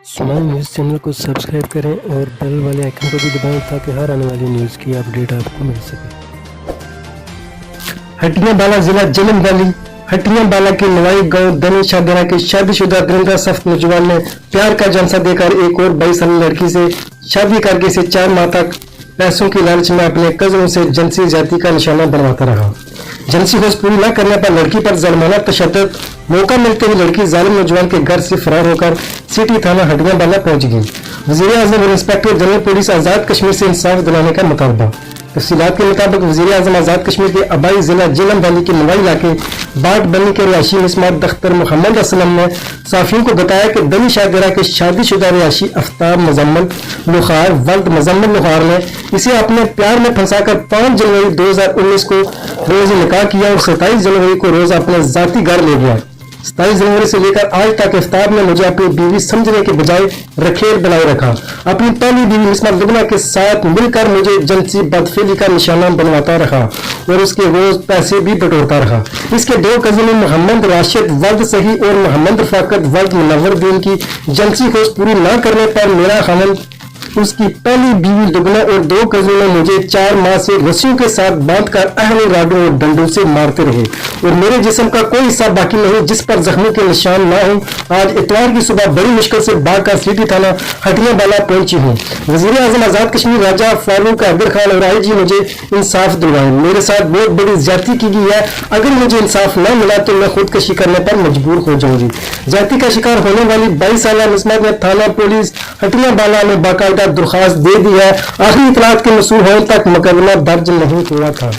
Smile news channel को subscribe करें और बेल वाले आइकन को भी दबाएं ताकि हर आने वाली न्यूज़ की अपडेट आपको मिल सके। हटियां बाला जिला जेलम वैली। हटियां बाला के नवाई गांव दनिश शाहदरा के शादीशुदा दरिंदा सख्त नौजवान ने प्यार का झांसा देकर एक और 22 साल लड़की से शादी करके इसे 4 माह तक पैसों की लालच में अपने कजनों से जिनसी जाति का निशाना बनवाता रहा। जिनसी खोज पूरी न करने पर लड़की पर जुर्माना तशद्दुद। मौका मिलते ही लड़की जालिम नौजवान के घर से फरार होकर सिटी थाना हटियां बाला पहुंच गई। वजीर आजम और इंस्पेक्टर जनरल पुलिस आजाद कश्मीर से इंसाफ दिलाने का मुतालबा। तफसीलात के मुताबिक वजीर आजम आजाद कश्मीर के आबाई जिला जेलम वैली के नवाई इलाके बाट बनी के रिहायशी मिसमात दख्तर मोहम्मद असलम ने साफियों को बताया कि दनी शाहदरा के शादीशुदा रिहायशी आफ्ताब मुजम्मल लुखार वल्द मुजम्मल लुखार ने इसे अपने प्यार में फंसाकर 5 जनवरी 2019 को रोज निकाह किया और 27 जनवरी को रोज अपने जाती घर ले गया। 27 जनवरी से लेकर आज तक आफ्ताब ने मुझे अपनी बीवी समझने के बजाय रखेल बनाए रखा। अपनी पहली बीवी मिसमा लुबना के साथ मिलकर मुझे जिनसी बदफेली का निशाना बनवाता रहा और उसके रोज पैसे भी बटोरता रहा। इसके 2 कजिन मोहम्मद राशिद वल्द सही और मोहम्मद रफाकत वल्द मुनव्वरदीन की जिनसी खोज पूरी न करने पर मेरा खामन उसकी पहली बीवी दुगना और 2 कजिन ने मुझे 4 माह से रस्सियों के साथ बांधकर अहले राडों और डंडों से मारते रहे और मेरे जिस्म का कोई हिस्सा बाकी नहीं जिस पर जख्मों के निशान ना हो। आज इतवार की सुबह बड़ी मुश्किल से भागकर सिटी थाना हटियां बाला पहुंची हूँ। वजीर आजम आजाद कश्मीर राजा फारूक हैदर खान और आई जी मुझे इंसाफ दिलवाएं। मेरे साथ बहुत बड़ी ज्यादती की गई है। अगर मुझे इंसाफ न मिला तो मैं खुदकशी करने पर मजबूर हो जाऊंगी। ज्यादती का शिकार होने वाली 22 साल मिसमात ने थाना पुलिस हटियां बाला में बाकायदा दरखास्त दे दी है। आखिरी इतलात के मसूल होने तक मुकदमा दर्ज नहीं हुआ था।